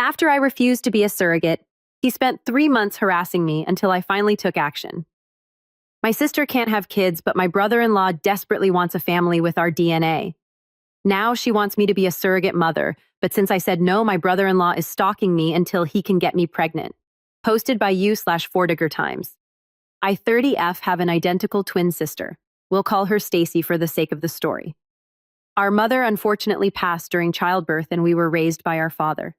After I refused to be a surrogate, he spent 3 months harassing me until I finally took action. My sister can't have kids, but my brother-in-law desperately wants a family with our DNA. Now she wants me to be a surrogate mother, but since I said no, my brother-in-law is stalking me until he can get me pregnant. Posted by you/Fordigger Times. I 30F have an identical twin sister. We'll call her Stacy for the sake of the story. Our mother unfortunately passed during childbirth and we were raised by our father.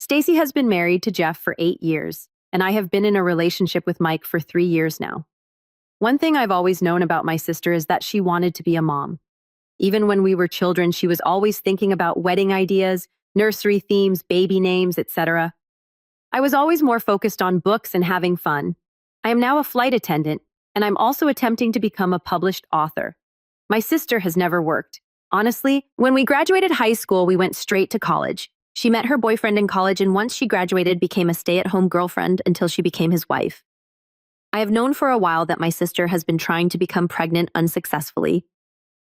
Stacy has been married to Jeff for 8 years, and I have been in a relationship with Mike for 3 years now. One thing I've always known about my sister is that she wanted to be a mom. Even when we were children, she was always thinking about wedding ideas, nursery themes, baby names, etc. I was always more focused on books and having fun. I am now a flight attendant, and I'm also attempting to become a published author. My sister has never worked. Honestly, when we graduated high school, we went straight to college. She met her boyfriend in college, and once she graduated, became a stay-at-home girlfriend until she became his wife. I have known for a while that my sister has been trying to become pregnant unsuccessfully.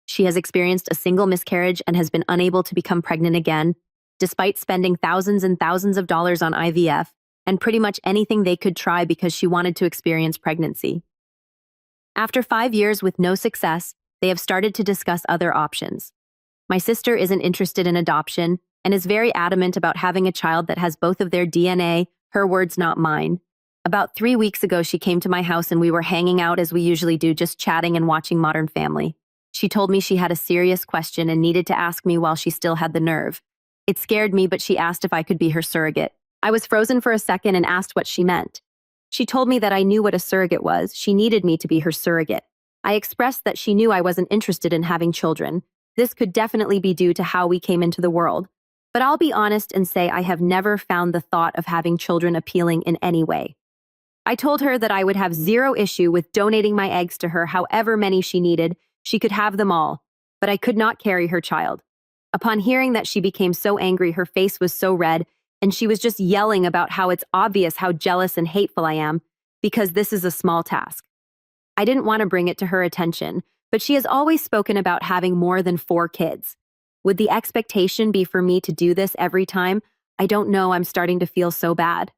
She has experienced a single miscarriage and has been unable to become pregnant again, despite spending thousands and thousands of dollars on IVF and pretty much anything they could try because she wanted to experience pregnancy. After 5 years with no success, they have started to discuss other options. My sister isn't interested in adoption and is very adamant about having a child that has both of their DNA, her words, not mine. About 3 weeks ago, she came to my house and we were hanging out as we usually do, just chatting and watching Modern Family. She told me she had a serious question and needed to ask me while she still had the nerve. It scared me, but she asked if I could be her surrogate. I was frozen for a second and asked what she meant. She told me that I knew what a surrogate was. She needed me to be her surrogate. I expressed that she knew I wasn't interested in having children. This could definitely be due to how we came into the world. But I'll be honest and say I have never found the thought of having children appealing in any way. I told her that I would have zero issue with donating my eggs to her, however many she needed. She could have them all, but I could not carry her child. Upon hearing that, she became so angry, her face was so red, and she was just yelling about how it's obvious how jealous and hateful I am because this is a small task. I didn't want to bring it to her attention, but she has always spoken about having more than 4 kids. Would the expectation be for me to do this every time? I don't know, I'm starting to feel so bad.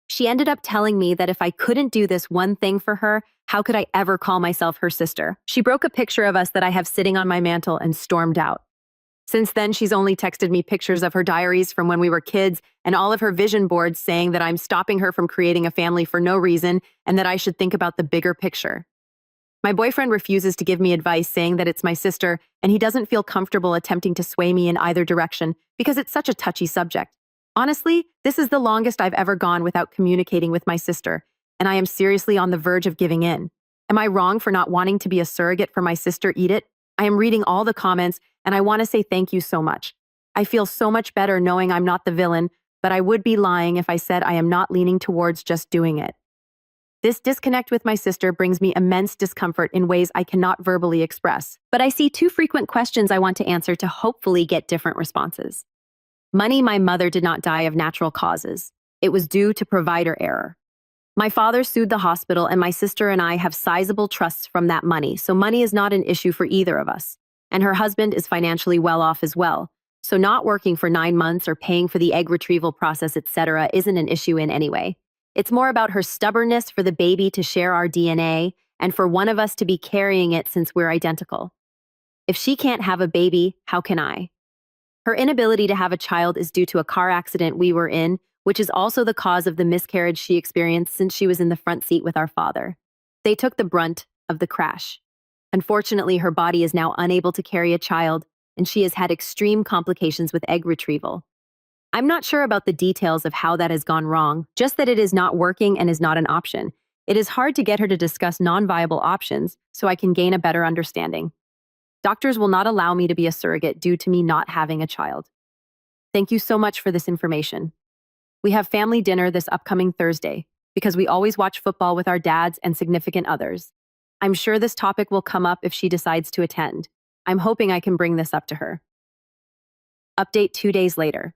She ended up telling me that if I couldn't do this one thing for her, how could I ever call myself her sister? She broke a picture of us that I have sitting on my mantle and stormed out. Since then, she's only texted me pictures of her diaries from when we were kids and all of her vision boards saying that I'm stopping her from creating a family for no reason and that I should think about the bigger picture. My boyfriend refuses to give me advice, saying that it's my sister and he doesn't feel comfortable attempting to sway me in either direction because it's such a touchy subject. Honestly, this is the longest I've ever gone without communicating with my sister, and I am seriously on the verge of giving in. Am I wrong for not wanting to be a surrogate for my sister, Edith? I am reading all the comments, and I want to say thank you so much. I feel so much better knowing I'm not the villain, but I would be lying if I said I am not leaning towards just doing it. This disconnect with my sister brings me immense discomfort in ways I cannot verbally express, but I see 2 frequent questions I want to answer to hopefully get different responses. Money. My mother did not die of natural causes. It was due to provider error. My father sued the hospital, and my sister and I have sizable trusts from that money, so money is not an issue for either of us. And her husband is financially well off as well, so not working for 9 months or paying for the egg retrieval process, etc., isn't an issue in any way. It's more about her stubbornness for the baby to share our DNA and for one of us to be carrying it since we're identical. If she can't have a baby, how can I? Her inability to have a child is due to a car accident we were in, which is also the cause of the miscarriage she experienced since she was in the front seat with our father. They took the brunt of the crash. Unfortunately, her body is now unable to carry a child, and she has had extreme complications with egg retrieval. I'm not sure about the details of how that has gone wrong, just that it is not working and is not an option. It is hard to get her to discuss non-viable options so I can gain a better understanding. Doctors will not allow me to be a surrogate due to me not having a child. Thank you so much for this information. We have family dinner this upcoming Thursday because we always watch football with our dads and significant others. I'm sure this topic will come up if she decides to attend. I'm hoping I can bring this up to her. Update 2 days later.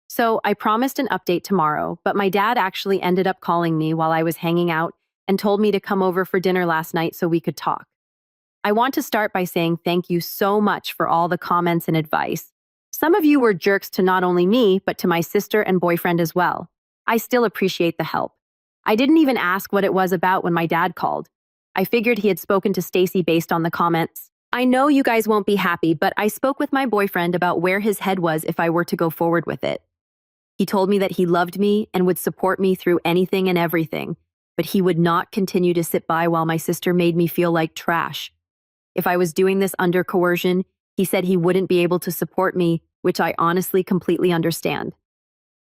So I promised an update tomorrow, but my dad actually ended up calling me while I was hanging out and told me to come over for dinner last night so we could talk. I want to start by saying thank you so much for all the comments and advice. Some of you were jerks to not only me, but to my sister and boyfriend as well. I still appreciate the help. I didn't even ask what it was about when my dad called. I figured he had spoken to Stacy based on the comments. I know you guys won't be happy, but I spoke with my boyfriend about where his head was if I were to go forward with it. He told me that he loved me and would support me through anything and everything, but he would not continue to sit by while my sister made me feel like trash. If I was doing this under coercion, he said he wouldn't be able to support me, which I honestly completely understand.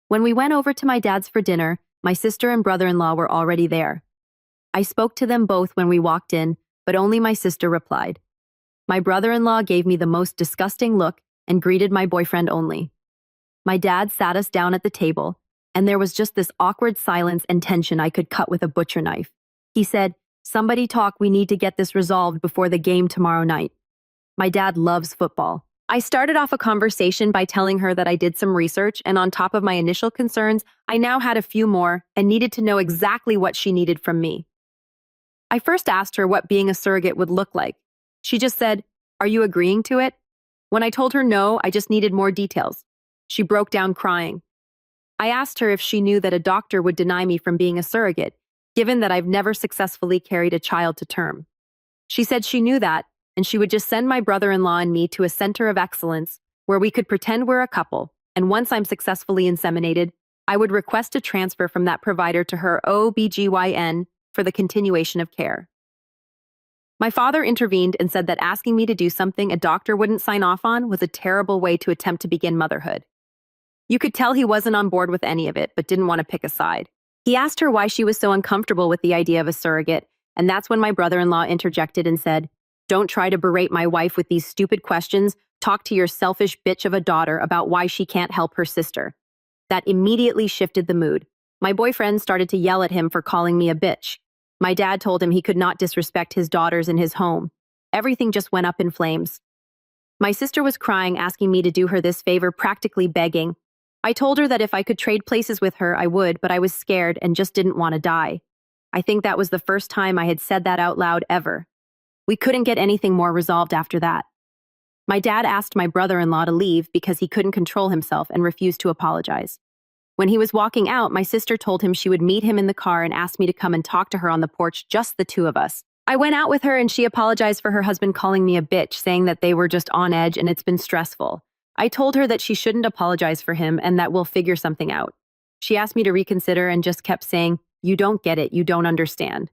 When we went over to my dad's for dinner, my sister and brother-in-law were already there. I spoke to them both when we walked in, but only my sister replied. My brother-in-law gave me the most disgusting look and greeted my boyfriend only. My dad sat us down at the table, and there was just this awkward silence and tension I could cut with a butcher knife. He said, "Somebody talk, we need to get this resolved before the game tomorrow night." My dad loves football. I started off a conversation by telling her that I did some research, and on top of my initial concerns, I now had a few more and needed to know exactly what she needed from me. I first asked her what being a surrogate would look like. She just said, "Are you agreeing to it?" When I told her no, I just needed more details. She broke down crying. I asked her if she knew that a doctor would deny me from being a surrogate, given that I've never successfully carried a child to term. She said she knew that, and she would just send my brother-in-law and me to a center of excellence where we could pretend we're a couple, and once I'm successfully inseminated, I would request a transfer from that provider to her OBGYN for the continuation of care. My father intervened and said that asking me to do something a doctor wouldn't sign off on was a terrible way to attempt to begin motherhood. You could tell he wasn't on board with any of it, but didn't want to pick a side. He asked her why she was so uncomfortable with the idea of a surrogate, and that's when my brother-in-law interjected and said, "Don't try to berate my wife with these stupid questions. Talk to your selfish bitch of a daughter about why she can't help her sister." That immediately shifted the mood. My boyfriend started to yell at him for calling me a bitch. My dad told him he could not disrespect his daughters in his home. Everything just went up in flames. My sister was crying, asking me to do her this favor, practically begging. I told her that if I could trade places with her, I would, but I was scared and just didn't want to die. I think that was the first time I had said that out loud ever. We couldn't get anything more resolved after that. My dad asked my brother-in-law to leave because he couldn't control himself and refused to apologize. When he was walking out, my sister told him she would meet him in the car and asked me to come and talk to her on the porch, just the two of us. I went out with her and she apologized for her husband calling me a bitch, saying that they were just on edge and it's been stressful. I told her that she shouldn't apologize for him and that we'll figure something out. She asked me to reconsider and just kept saying, "You don't get it, you don't understand."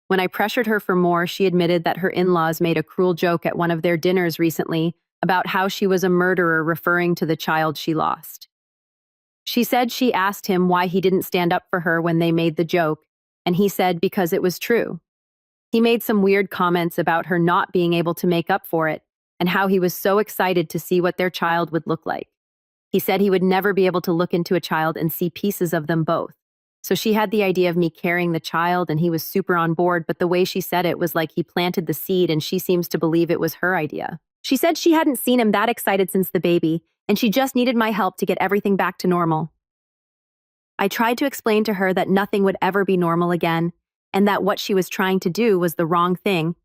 When I pressured her for more, she admitted that her in-laws made a cruel joke at one of their dinners recently about how she was a murderer, referring to the child she lost. She said she asked him why he didn't stand up for her when they made the joke, and he said because it was true. He made some weird comments about her not being able to make up for it, and how he was so excited to see what their child would look like. He said he would never be able to look into a child and see pieces of them both. So she had the idea of me carrying the child, and he was super on board, but the way she said it was like he planted the seed, and she seems to believe it was her idea. She said she hadn't seen him that excited since the baby, and she just needed my help to get everything back to normal. I tried to explain to her that nothing would ever be normal again, and that what she was trying to do was the wrong thing,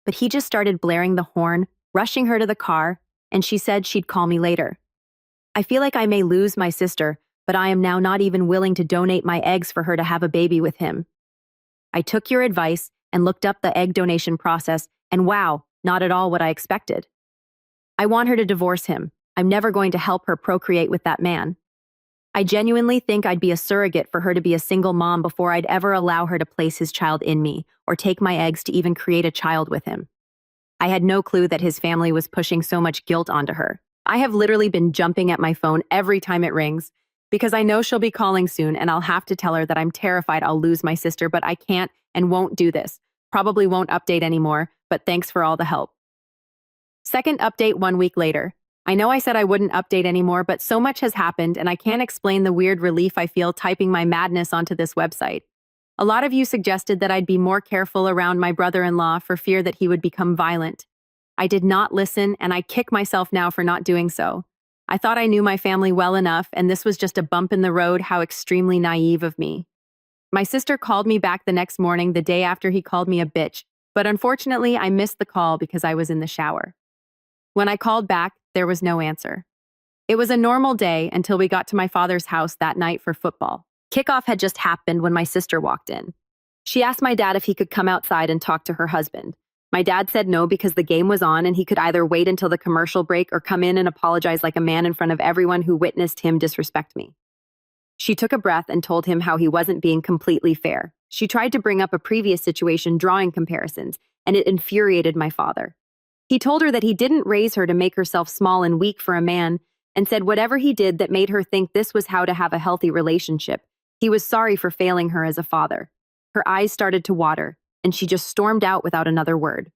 but he just started blaring the horn, rushing her to the car, and she said she'd call me later. I feel like I may lose my sister, but I am now not even willing to donate my eggs for her to have a baby with him. I took your advice and looked up the egg donation process, and wow, not at all what I expected. I want her to divorce him. I'm never going to help her procreate with that man. I genuinely think I'd be a surrogate for her to be a single mom before I'd ever allow her to place his child in me or take my eggs to even create a child with him. I had no clue that his family was pushing so much guilt onto her. I have literally been jumping at my phone every time it rings because I know she'll be calling soon and I'll have to tell her that I'm terrified I'll lose my sister, but I can't and won't do this. Probably won't update anymore, but thanks for all the help. Second update 1 week later. I know I said I wouldn't update anymore, but so much has happened and I can't explain the weird relief I feel typing my madness onto this website. A lot of you suggested that I'd be more careful around my brother-in-law for fear that he would become violent. I did not listen, and I kick myself now for not doing so. I thought I knew my family well enough, and this was just a bump in the road. How extremely naive of me. My sister called me back the next morning, the day after he called me a bitch, but unfortunately I missed the call because I was in the shower. When I called back, there was no answer. It was a normal day until we got to my father's house that night for football. Kickoff had just happened when my sister walked in. She asked my dad if he could come outside and talk to her husband. My dad said no because the game was on and he could either wait until the commercial break or come in and apologize like a man in front of everyone who witnessed him disrespect me. She took a breath and told him how he wasn't being completely fair. She tried to bring up a previous situation, drawing comparisons, and it infuriated my father. He told her that he didn't raise her to make herself small and weak for a man, and said whatever he did that made her think this was how to have a healthy relationship, he was sorry for failing her as a father. Her eyes started to water, and she just stormed out without another word.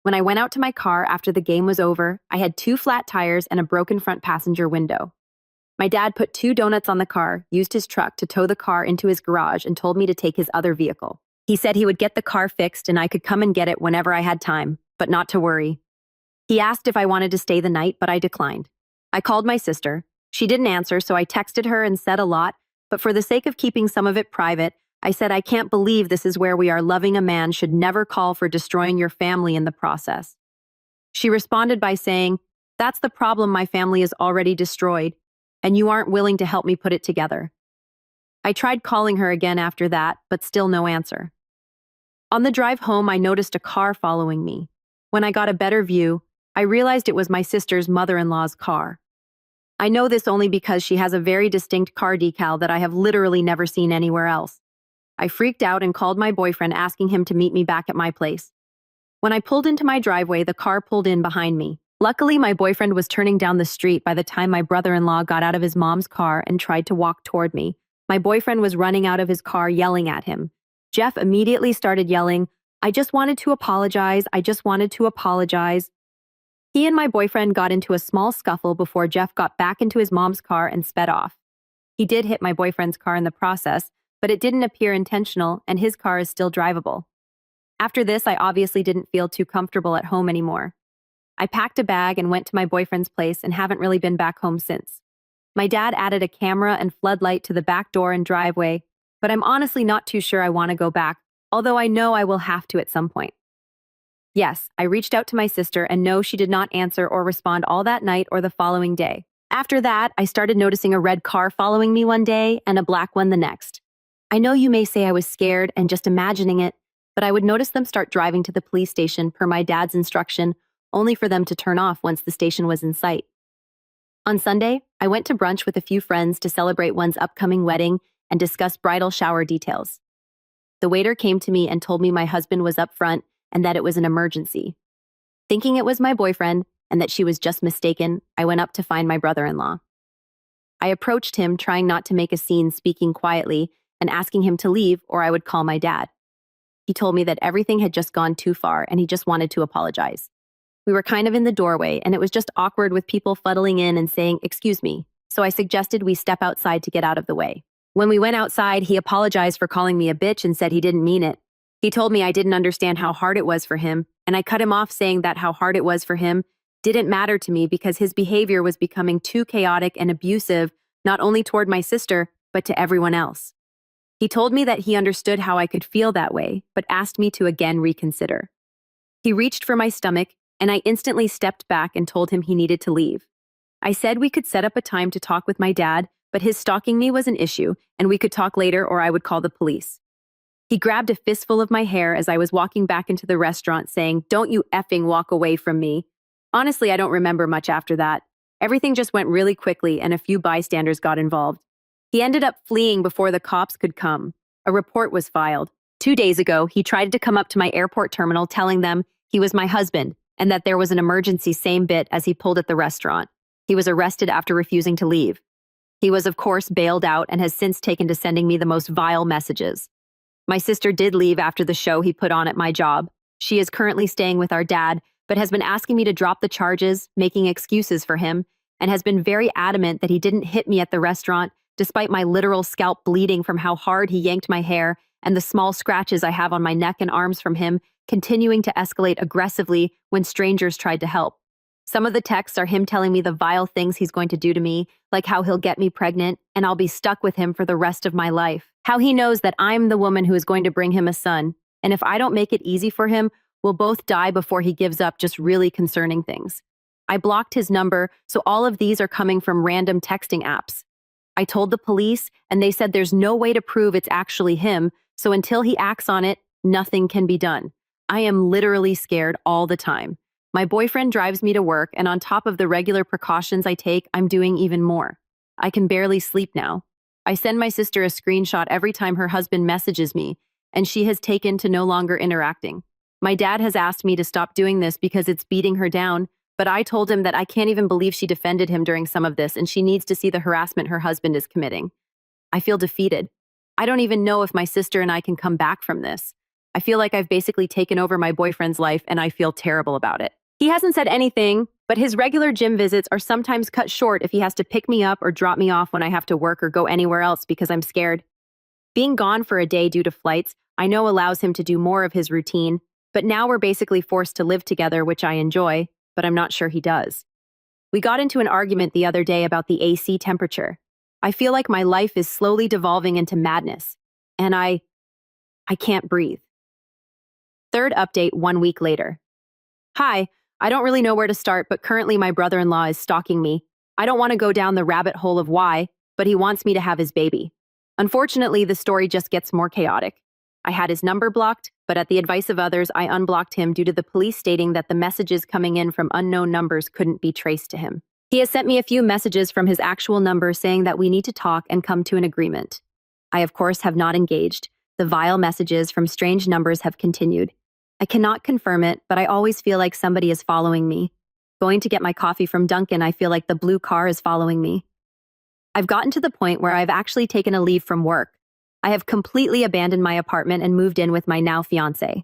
When I went out to my car after the game was over, I had 2 flat tires and a broken front passenger window. My dad put 2 donuts on the car, used his truck to tow the car into his garage, and told me to take his other vehicle. He said he would get the car fixed and I could come and get it whenever I had time, but not to worry. He asked if I wanted to stay the night, but I declined. I called my sister. She didn't answer, so I texted her and said a lot, but for the sake of keeping some of it private, I said I can't believe this is where we are. Loving a man should never call for destroying your family in the process. She responded by saying, "That's the problem, my family is already destroyed, and you aren't willing to help me put it together." I tried calling her again after that, but still no answer. On the drive home, I noticed a car following me. When I got a better view, I realized it was my sister's mother-in-law's car. I know this only because she has a very distinct car decal that I have literally never seen anywhere else. I freaked out and called my boyfriend asking him to meet me back at my place. When I pulled into my driveway, the car pulled in behind me. Luckily, my boyfriend was turning down the street by the time my brother-in-law got out of his mom's car and tried to walk toward me. My boyfriend was running out of his car yelling at him. Jeff immediately started yelling, "I just wanted to apologize. I just wanted to apologize." He and my boyfriend got into a small scuffle before Jeff got back into his mom's car and sped off. He did hit my boyfriend's car in the process, but it didn't appear intentional and his car is still drivable. After this, I obviously didn't feel too comfortable at home anymore. I packed a bag and went to my boyfriend's place and haven't really been back home since. My dad added a camera and floodlight to the back door and driveway, but I'm honestly not too sure I want to go back, although I know I will have to at some point. Yes, I reached out to my sister and no, she did not answer or respond all that night or the following day. After that, I started noticing a red car following me one day and a black one the next. I know you may say I was scared and just imagining it, but I would notice them start driving to the police station per my dad's instruction, only for them to turn off once the station was in sight. On Sunday, I went to brunch with a few friends to celebrate one's upcoming wedding and discuss bridal shower details. The waiter came to me and told me my husband was up front and that it was an emergency. Thinking it was my boyfriend and that she was just mistaken, I went up to find my brother-in-law. I approached him, trying not to make a scene, speaking quietly and asking him to leave or I would call my dad. He told me that everything had just gone too far and he just wanted to apologize. We were kind of in the doorway and it was just awkward with people fuddling in and saying, "Excuse me," so I suggested we step outside to get out of the way. When we went outside, he apologized for calling me a bitch and said he didn't mean it. He told me I didn't understand how hard it was for him, and I cut him off saying that how hard it was for him didn't matter to me because his behavior was becoming too chaotic and abusive, not only toward my sister, but to everyone else. He told me that he understood how I could feel that way, but asked me to again reconsider. He reached for my stomach, and I instantly stepped back and told him he needed to leave. I said we could set up a time to talk with my dad, but his stalking me was an issue, and we could talk later or I would call the police. He grabbed a fistful of my hair as I was walking back into the restaurant, saying, "Don't you effing walk away from me." Honestly, I don't remember much after that. Everything just went really quickly and a few bystanders got involved. He ended up fleeing before the cops could come. A report was filed. 2 days ago, he tried to come up to my airport terminal telling them he was my husband and that there was an emergency same bit as he pulled at the restaurant. He was arrested after refusing to leave. He was, of course, bailed out and has since taken to sending me the most vile messages. My sister did leave after the show he put on at my job. She is currently staying with our dad, but has been asking me to drop the charges, making excuses for him, and has been very adamant that he didn't hit me at the restaurant, despite my literal scalp bleeding from how hard he yanked my hair and the small scratches I have on my neck and arms from him, continuing to escalate aggressively when strangers tried to help. Some of the texts are him telling me the vile things he's going to do to me, like how he'll get me pregnant and I'll be stuck with him for the rest of my life. How he knows that I'm the woman who is going to bring him a son, and if I don't make it easy for him, we'll both die before he gives up. Just really concerning things. I blocked his number, so all of these are coming from random texting apps. I told the police, and they said there's no way to prove it's actually him, so until he acts on it, nothing can be done. I am literally scared all the time. My boyfriend drives me to work, and on top of the regular precautions I take, I'm doing even more. I can barely sleep now. I send my sister a screenshot every time her husband messages me, and she has taken to no longer interacting. My dad has asked me to stop doing this because it's beating her down, but I told him that I can't even believe she defended him during some of this, and she needs to see the harassment her husband is committing. I feel defeated. I don't even know if my sister and I can come back from this. I feel like I've basically taken over my boyfriend's life, and I feel terrible about it. He hasn't said anything, but his regular gym visits are sometimes cut short if he has to pick me up or drop me off when I have to work or go anywhere else because I'm scared. Being gone for a day due to flights, I know allows him to do more of his routine, but now we're basically forced to live together, which I enjoy, but I'm not sure he does. We got into an argument the other day about the AC temperature. I feel like my life is slowly devolving into madness, and I can't breathe. Third update 1 week later. Hi, I don't really know where to start, but currently my brother-in-law is stalking me. I don't want to go down the rabbit hole of why, but he wants me to have his baby. Unfortunately, the story just gets more chaotic. I had his number blocked, but at the advice of others, I unblocked him due to the police stating that the messages coming in from unknown numbers couldn't be traced to him. He has sent me a few messages from his actual number saying that we need to talk and come to an agreement. I, of course, have not engaged. The vile messages from strange numbers have continued. I cannot confirm it, but I always feel like somebody is following me. Going to get my coffee from Dunkin', I feel like the blue car is following me. I've gotten to the point where I've actually taken a leave from work. I have completely abandoned my apartment and moved in with my now fiancé.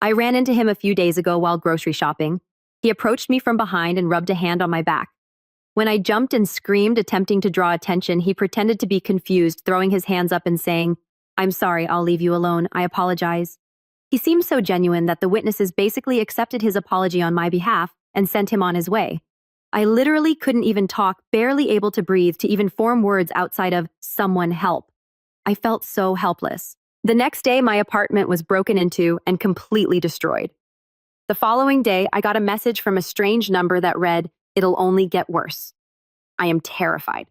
I ran into him a few days ago while grocery shopping. He approached me from behind and rubbed a hand on my back. When I jumped and screamed, attempting to draw attention, he pretended to be confused, throwing his hands up and saying, "I'm sorry, I'll leave you alone. I apologize." He seemed so genuine that the witnesses basically accepted his apology on my behalf and sent him on his way. I literally couldn't even talk, barely able to breathe, to even form words outside of "someone help." I felt so helpless. The next day, my apartment was broken into and completely destroyed. The following day, I got a message from a strange number that read, "It'll only get worse." I am terrified.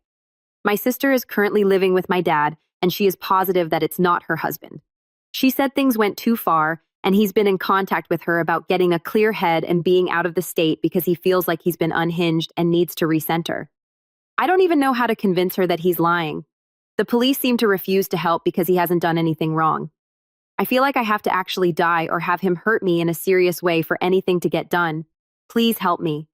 My sister is currently living with my dad, and she is positive that it's not her husband. She said things went too far, and he's been in contact with her about getting a clear head and being out of the state because he feels like he's been unhinged and needs to recenter. I don't even know how to convince her that he's lying. The police seem to refuse to help because he hasn't done anything wrong. I feel like I have to actually die or have him hurt me in a serious way for anything to get done. Please help me.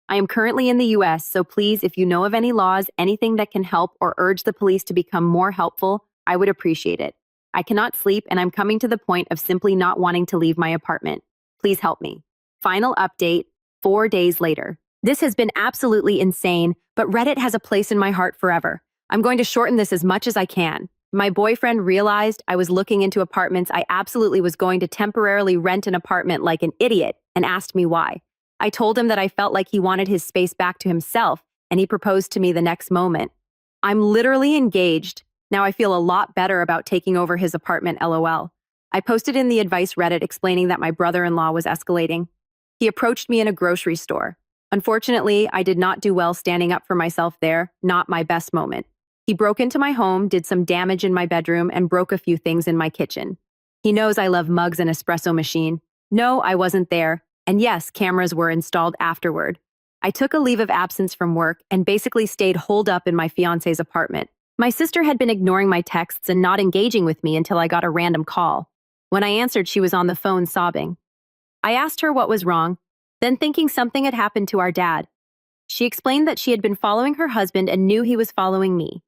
I am currently in the US, so please, if you know of any laws, anything that can help or urge the police to become more helpful, I would appreciate it. I cannot sleep, and I'm coming to the point of simply not wanting to leave my apartment. Please help me. Final update, 4 days later. This has been absolutely insane, but Reddit has a place in my heart forever. I'm going to shorten this as much as I can. My boyfriend realized I was looking into apartments. I absolutely was going to temporarily rent an apartment like an idiot and asked me why. I told him that I felt like he wanted his space back to himself, and he proposed to me the next moment. I'm literally engaged. Now I feel a lot better about taking over his apartment, LOL. I posted in the advice Reddit explaining that my brother-in-law was escalating. He approached me in a grocery store. Unfortunately, I did not do well standing up for myself there, not my best moment. He broke into my home, did some damage in my bedroom, and broke a few things in my kitchen. He knows I love mugs and espresso machine. No, I wasn't there. And yes, cameras were installed afterward. I took a leave of absence from work and basically stayed holed up in my fiance's apartment. My sister had been ignoring my texts and not engaging with me until I got a random call. When I answered, she was on the phone sobbing. I asked her what was wrong, then thinking something had happened to our dad. She explained that she had been following her husband and knew he was following me.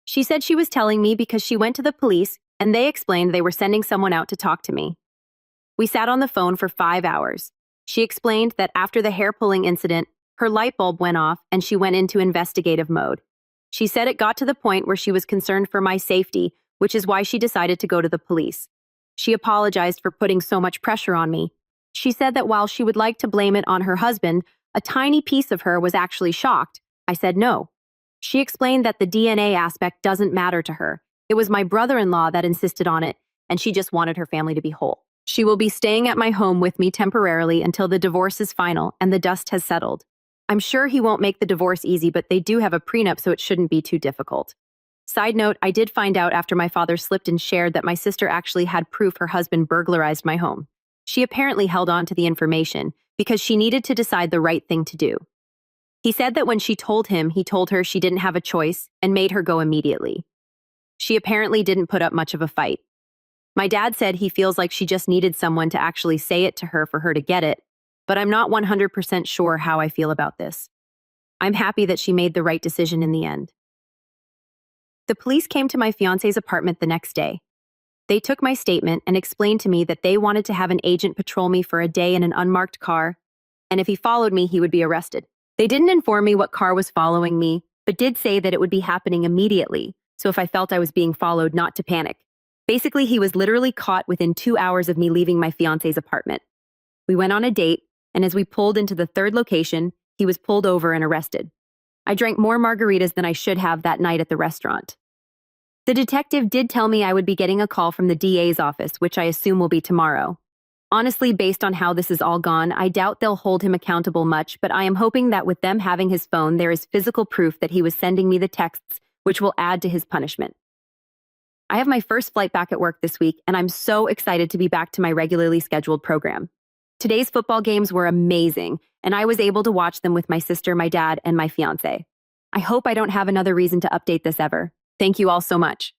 She said she was telling me because she went to the police and they explained they were sending someone out to talk to me. We sat on the phone for 5 hours. She explained that after the hair-pulling incident, her light bulb went off and she went into investigative mode. She said it got to the point where she was concerned for my safety, which is why she decided to go to the police. She apologized for putting so much pressure on me. She said that while she would like to blame it on her husband, a tiny piece of her was actually shocked. I said no. She explained that the DNA aspect doesn't matter to her. It was my brother-in-law that insisted on it, and she just wanted her family to be whole. She will be staying at my home with me temporarily until the divorce is final and the dust has settled. I'm sure he won't make the divorce easy, but they do have a prenup, so it shouldn't be too difficult. Side note, I did find out after my father slipped and shared that my sister actually had proof her husband burglarized my home. She apparently held on to the information because she needed to decide the right thing to do. He said that when she told him, he told her she didn't have a choice and made her go immediately. She apparently didn't put up much of a fight. My dad said he feels like she just needed someone to actually say it to her for her to get it, but I'm not 100% sure how I feel about this. I'm happy that she made the right decision in the end. The police came to my fiance's apartment the next day. They took my statement and explained to me that they wanted to have an agent patrol me for a day in an unmarked car, and if he followed me, he would be arrested. They didn't inform me what car was following me, but did say that it would be happening immediately, so if I felt I was being followed, not to panic. Basically, he was literally caught within 2 hours of me leaving my fiance's apartment. We went on a date, and as we pulled into the third location, he was pulled over and arrested. I drank more margaritas than I should have that night at the restaurant. The detective did tell me I would be getting a call from the DA's office, which I assume will be tomorrow. Honestly, based on how this is all gone, I doubt they'll hold him accountable much, but I am hoping that with them having his phone, there is physical proof that he was sending me the texts, which will add to his punishment. I have my first flight back at work this week, and I'm so excited to be back to my regularly scheduled program. Today's football games were amazing, and I was able to watch them with my sister, my dad, and my fiance. I hope I don't have another reason to update this ever. Thank you all so much.